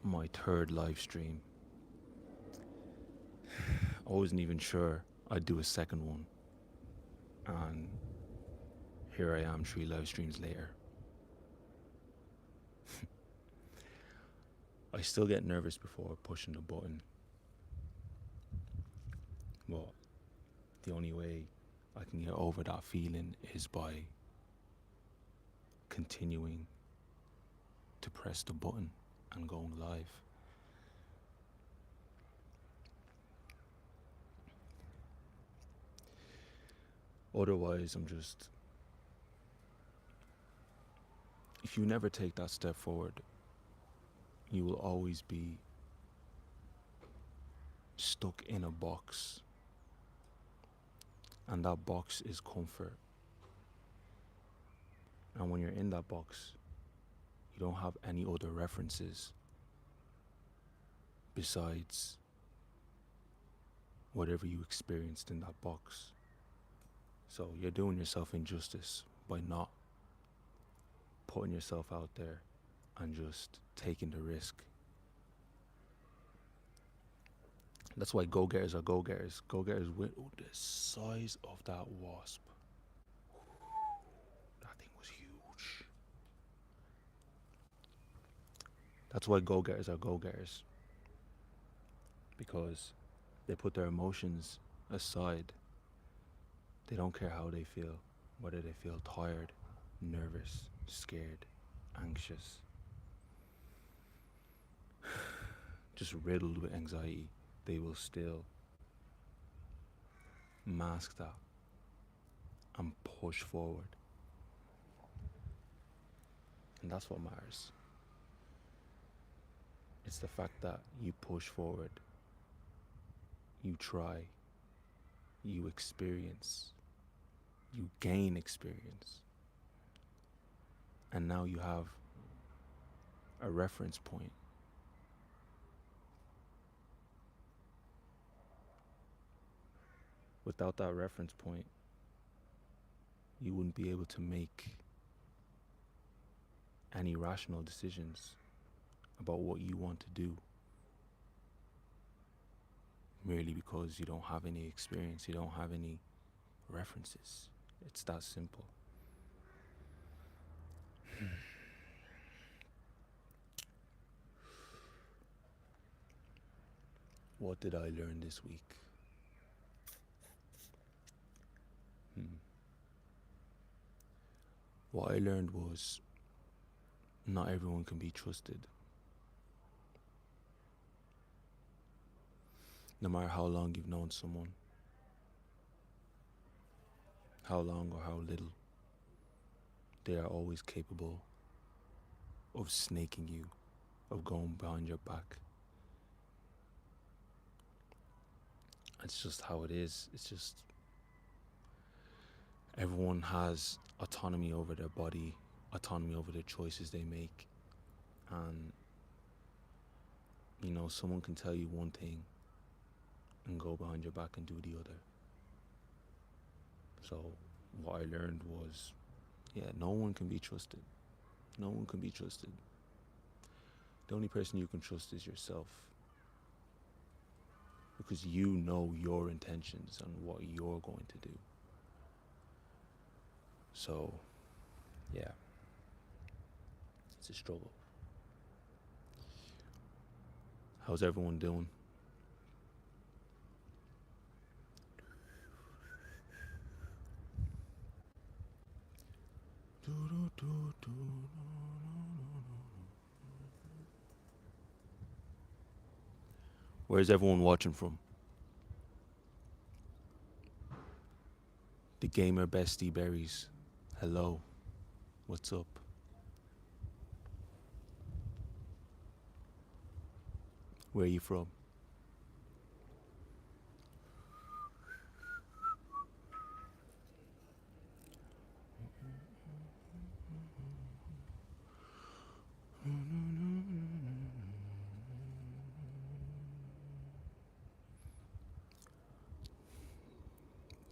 my third live stream. I wasn't even sure I'd do a second one. And here I am 3 live streams later. I still get nervous before pushing the button. But the only way I can get over that feeling is by continuing to press the button and going live. Otherwise, if you never take that step forward, you will always be stuck in a box. And that box is comfort. And when you're in that box, you don't have any other references besides whatever you experienced in that box. So you're doing yourself injustice by not putting yourself out there and just taking the risk. That's why go-getters are go-getters. Go-getters with the size of that wasp. That thing was huge. That's why go-getters are go-getters. Because they put their emotions aside. They don't care how they feel, whether they feel tired, nervous, scared, anxious, just riddled with anxiety. They will still mask that and push forward. And that's what matters. It's the fact that you push forward, you try, you experience, you gain experience. And now you have a reference point. Without that reference point, you wouldn't be able to make any rational decisions about what you want to do, merely because you don't have any experience, you don't have any references. It's that simple. What did I learn this week? What I learned was not everyone can be trusted. No matter how long you've known someone, how long or how little, they are always capable of snaking you, of going behind your back. It's just how it is. It's just everyone has autonomy over their body, autonomy over the choices they make. And, someone can tell you one thing and go behind your back and do the other. So what I learned was, no one can be trusted. No one can be trusted. The only person you can trust is yourself. Because you know your intentions and what you're going to do. So, it's a struggle. How's everyone doing? Where's everyone watching from? The gamer bestie berries. Hello. What's up? Where are you from?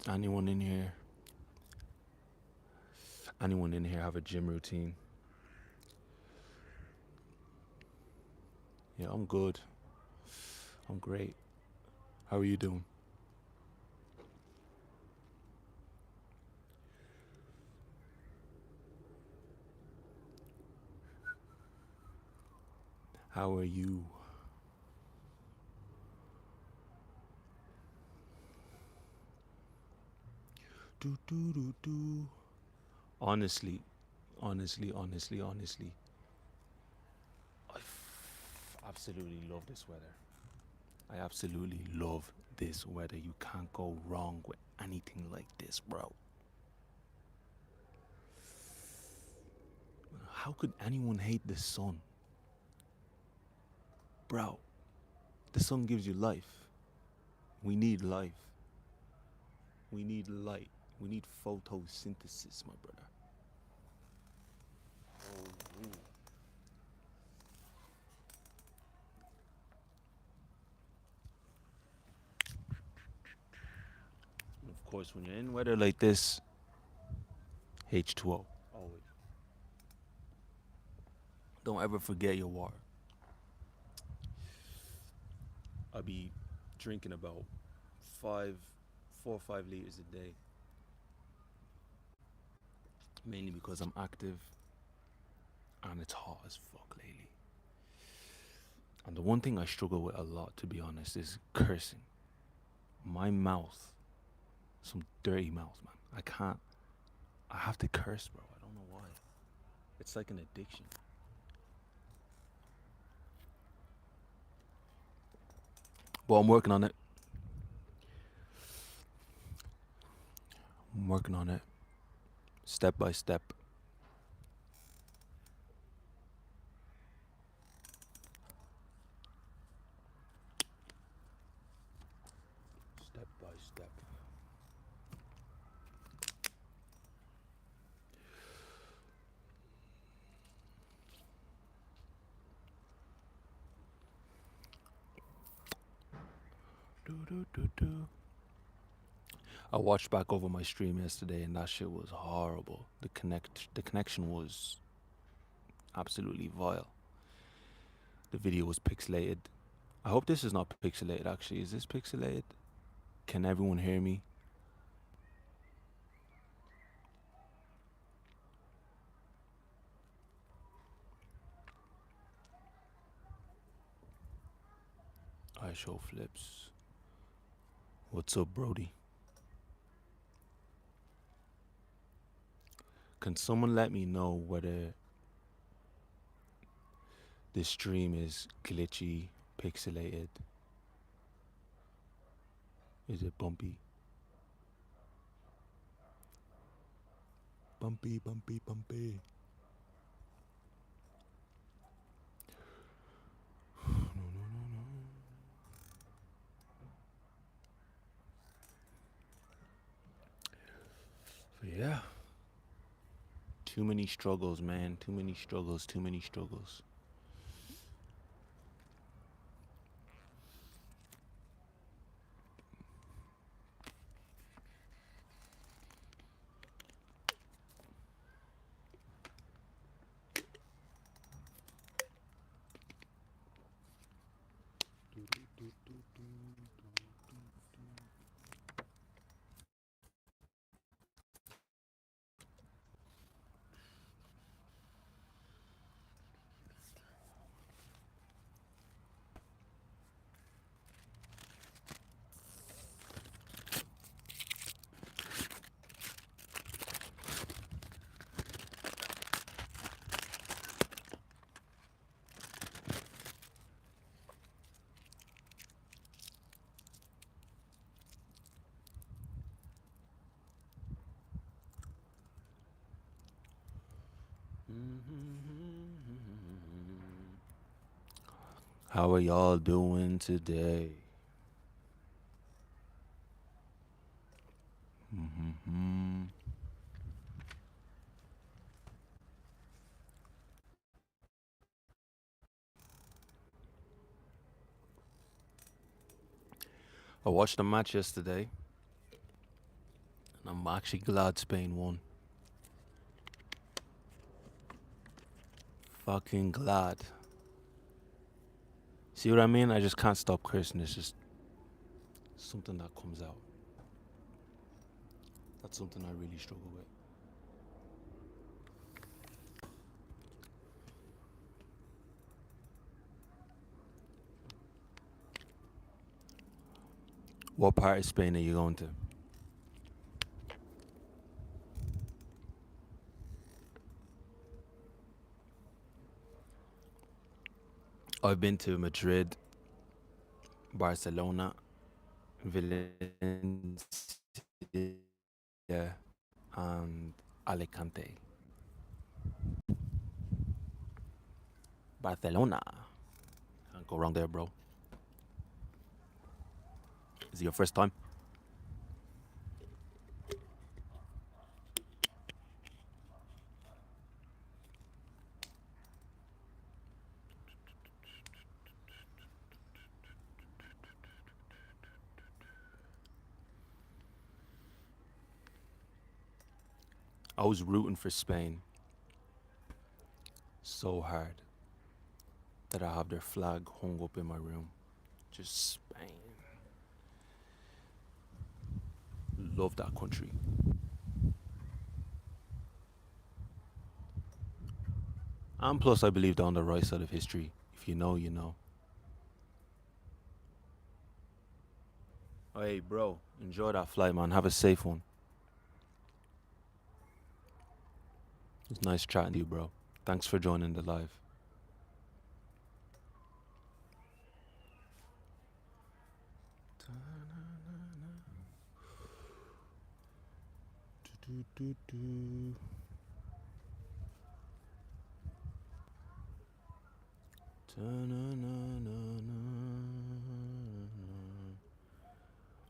Anyone in here? Anyone in here have a gym routine? Yeah, I'm good. I'm great. How are you doing? How are you? Do do do do. Honestly, honestly, absolutely love this weather. I absolutely love this weather. You can't go wrong with anything like this, bro. How could anyone hate the sun? Bro, the sun gives you life. We need life. We need light. We need photosynthesis, my brother. And of course, when you're in weather like this, H2O. Always. Don't ever forget your water. I be drinking about 4 or 5 liters a day, mainly because I'm active and it's hot as fuck lately. And the one thing I struggle with a lot, to be honest, is cursing. My mouth, some dirty mouth, man. I can't. I have to curse, bro. I don't know why. It's like an addiction. But I'm working on it. I'm working on it, step by step. Step by step. Do, do, do, do. I watched back over my stream yesterday, and that shit was horrible. The connection was absolutely vile. The video was pixelated. I hope this is not pixelated. Actually, is this pixelated? Can everyone hear me? I show flips. What's up, Brody? Can someone let me know whether this stream is glitchy, pixelated? Is it bumpy? Bumpy, bumpy, bumpy. No, no, no, no. But yeah. Too many struggles, man. Too many struggles, too many struggles. How are y'all doing today? I watched the match yesterday, and I'm actually glad Spain won. Fucking glad. See what I mean? I just can't stop cursing. It's just something that comes out. That's something I really struggle with. What part of Spain are you going to? I've been to Madrid, Barcelona, Valencia, and Alicante. Barcelona. Can't go wrong there, bro. Is it your first time? I was rooting for Spain so hard that I have their flag hung up in my room. Just Spain. Love that country. And plus, I believe they're on the right side of history. If you know, you know. Hey, bro, enjoy that flight, man. Have a safe one. It's nice chatting to you, bro. Thanks for joining the live.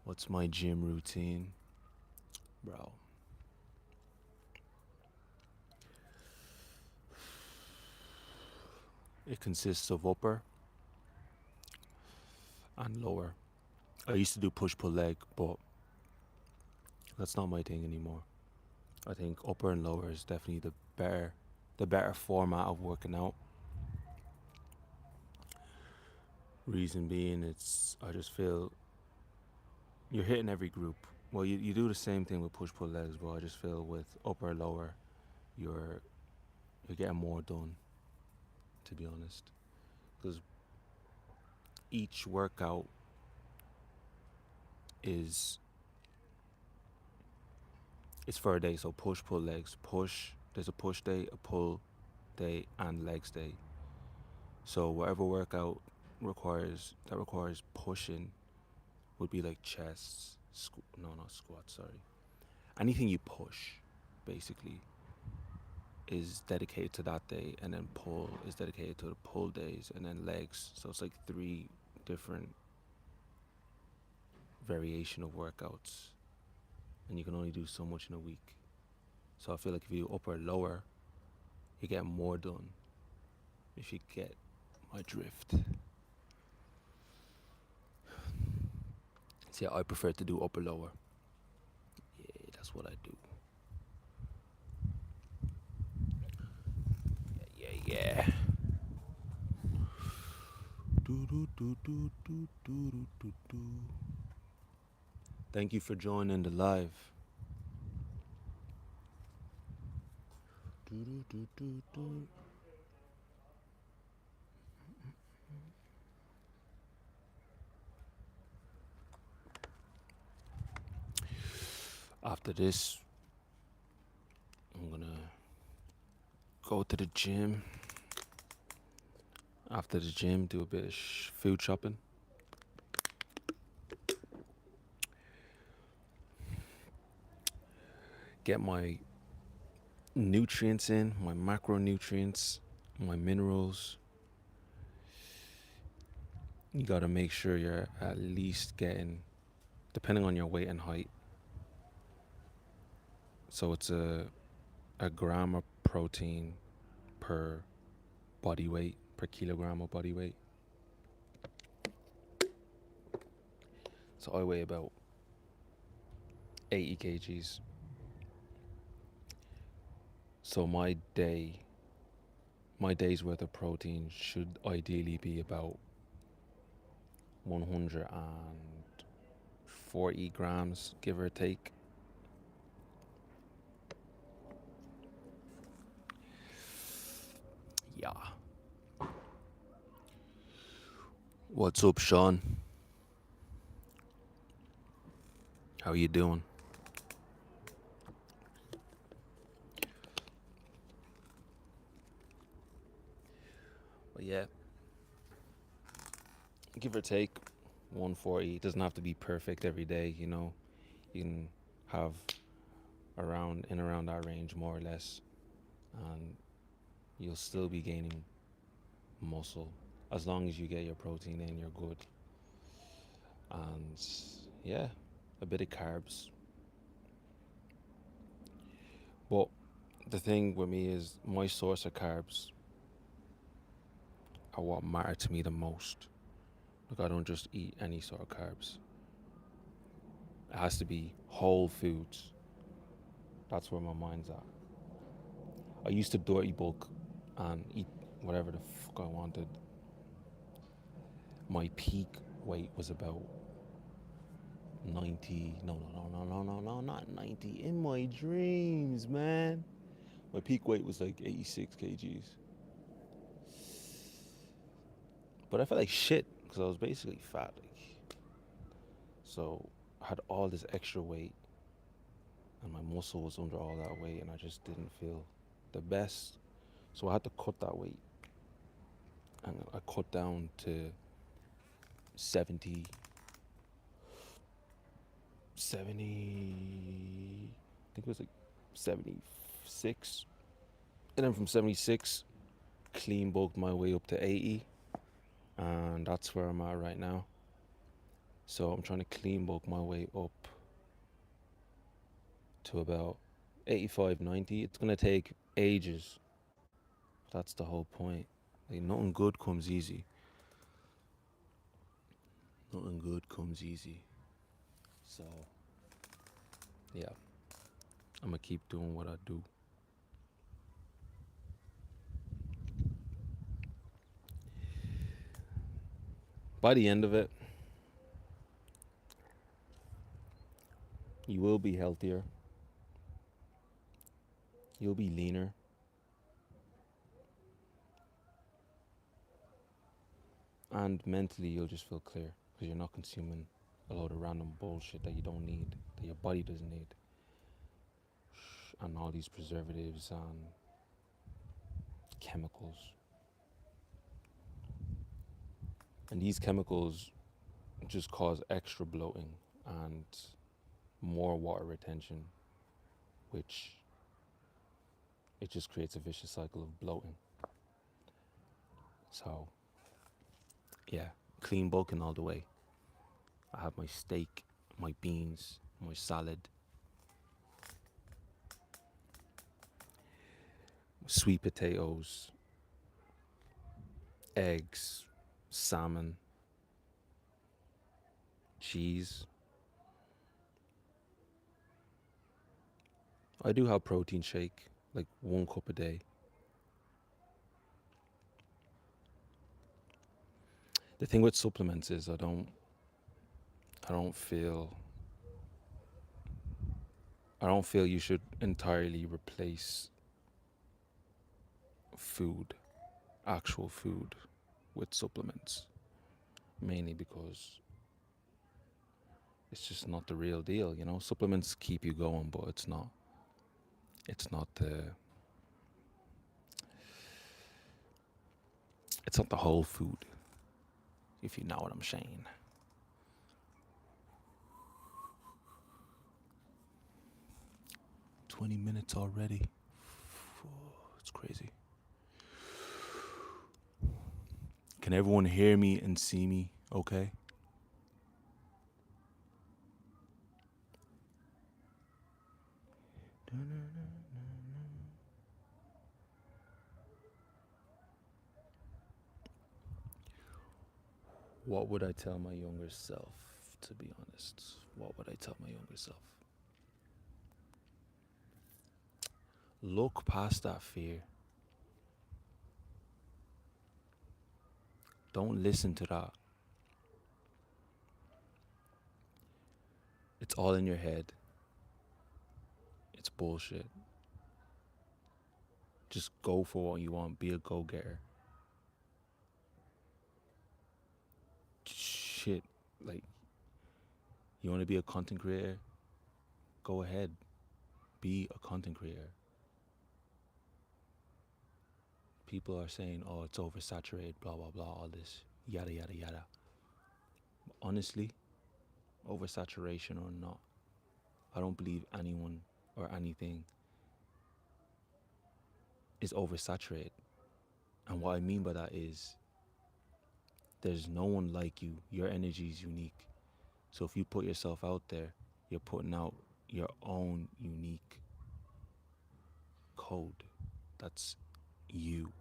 What's my gym routine? Bro. It consists of upper and lower. I used to do push pull leg, but that's not my thing anymore. I think upper and lower is definitely the better format of working out. Reason being, it's I just feel you're hitting every group. Well, you do the same thing with push pull legs, but I just feel with upper lower, you're you're getting more done. To be honest, because each workout is it's for a day. So push pull legs, push. There's a push day, a pull day, and legs day. So whatever workout requires pushing would be like chests, no, not squats. Sorry, anything you push, basically, is dedicated to that day, and then pull is dedicated to the pull days, and then legs. So it's like three different variation of workouts, and you can only do so much in a week. So I feel like if you do upper or lower, you get more done. If you get my drift. See, I prefer to do upper lower. Yeah, that's what I do. Yeah, yeah. Thank you for joining the live. After this, I'm gonna go to the gym. After the gym, do a bit of food shopping. Get my nutrients in, my macronutrients, my minerals. You gotta make sure you're at least getting, depending on your weight and height. So it's a gram of protein per body weight, per kilogram of body weight. So I weigh about 80 kgs. So my day's worth of protein should ideally be about 140 grams, give or take. Yeah. What's up, Sean? How you doing? But yeah, give or take 140. It doesn't have to be perfect every day, you know. You can have around that range more or less, and you'll still be gaining muscle as long as you get your protein in. You're good, and yeah, a bit of carbs. But the thing with me is my source of carbs are what matter to me the most. Like I don't just eat any sort of carbs. It has to be whole foods. That's where my mind's at. I used to dirty bulk and eat whatever the fuck I wanted. My peak weight was about 90. No, not 90. In my dreams, man. My peak weight was like 86 kgs. But I felt like shit because I was basically fat. Like, so I had all this extra weight and my muscle was under all that weight and I just didn't feel the best. So I had to cut that weight. And I cut down to 70, 70, I think it was like 76. And then from 76, clean bulked my way up to 80. And that's where I'm at right now. So I'm trying to clean bulk my way up to about 85, 90. It's going to take ages. That's the whole point. Like, nothing good comes easy. Nothing good comes easy. So, yeah, I'm going to keep doing what I do. By the end of it, you will be healthier. You'll be leaner. And mentally, you'll just feel clear because you're not consuming a load of random bullshit that you don't need, that your body doesn't need. And all these preservatives and chemicals. And these chemicals just cause extra bloating and more water retention, which it just creates a vicious cycle of bloating. So, yeah, clean bulking all the way. I have my steak, my beans, my salad, sweet potatoes, eggs, salmon, cheese. I do have protein shake, like 1 cup a day. The thing with supplements is I don't feel I don't feel you should entirely replace food, actual food, with supplements. Mainly because it's just not the real deal, you know. Supplements keep you going, but it's not it's not the whole food, if you know what I'm saying. 20 minutes already. It's crazy. Can everyone hear me and see me okay? What would I tell my younger self, to be honest? What would I tell my younger self? Look past that fear. Don't listen to that. It's all in your head. It's bullshit. Just go for what you want. Be a go-getter. Shit. Like, you want to be a content creator? Go ahead. Be a content creator. People are saying, oh, it's oversaturated, blah, blah, blah, all this, yada, yada, yada. Honestly, oversaturation or not, I don't believe anyone or anything is oversaturated. And what I mean by that is there's no one like you. Your energy is unique. So if you put yourself out there, you're putting out your own unique code. That's you.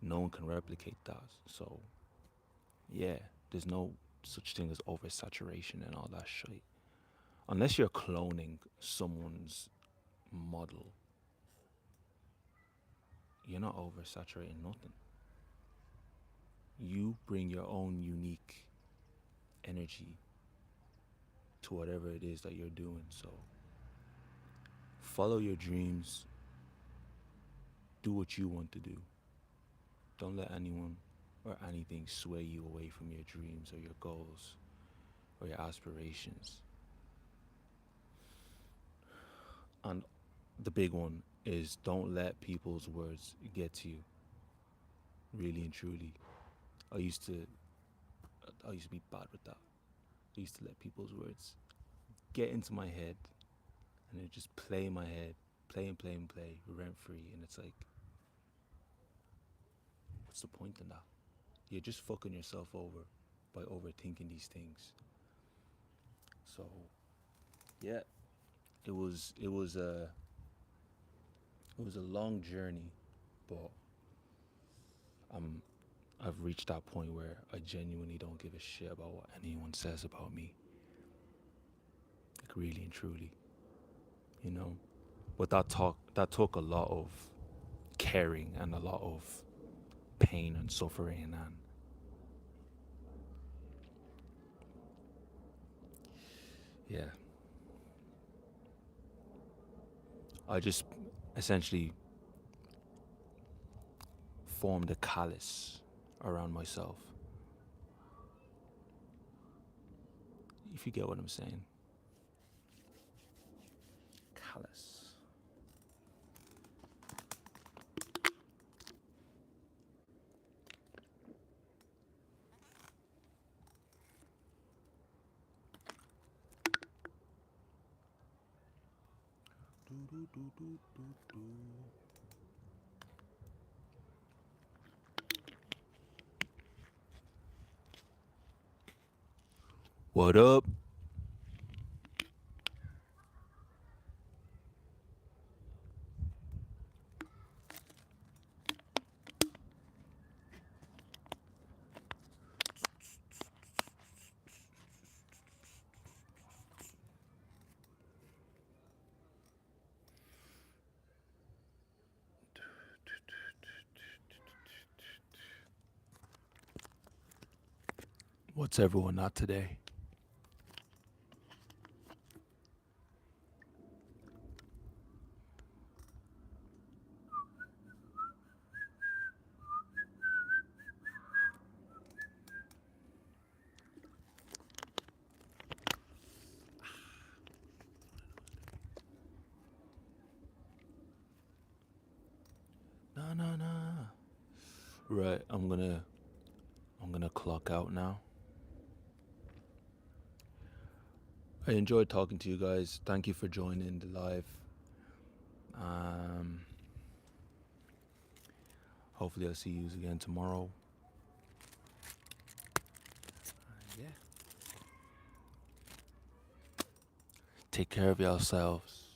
No one can replicate that. So yeah, there's no such thing as oversaturation and all that shit. Unless you're cloning someone's model, you're not oversaturating nothing. You bring your own unique energy to whatever it is that you're doing. So follow your dreams. Do what you want to do. Don't let anyone or anything sway you away from your dreams or your goals or your aspirations. And the big one is don't let people's words get to you. Really and truly. I used to be bad with that. I used to let people's words get into my head and it just play in my head, play and play and play, rent free. And it's like, what's the point in that? You're just fucking yourself over by overthinking these things. So, yeah, it was a long journey, but I've reached that point where I genuinely don't give a shit about what anyone says about me. Like really and truly, you know. But that took a lot of caring and a lot of pain and suffering, and yeah, I just essentially formed a callus around myself. If you get what I'm saying. Callus. What up? What's everyone not today? Nah. Right, I'm gonna clock out now. I enjoyed talking to you guys. Thank you for joining the live. Hopefully I'll see you again tomorrow. Yeah. Take care of yourselves.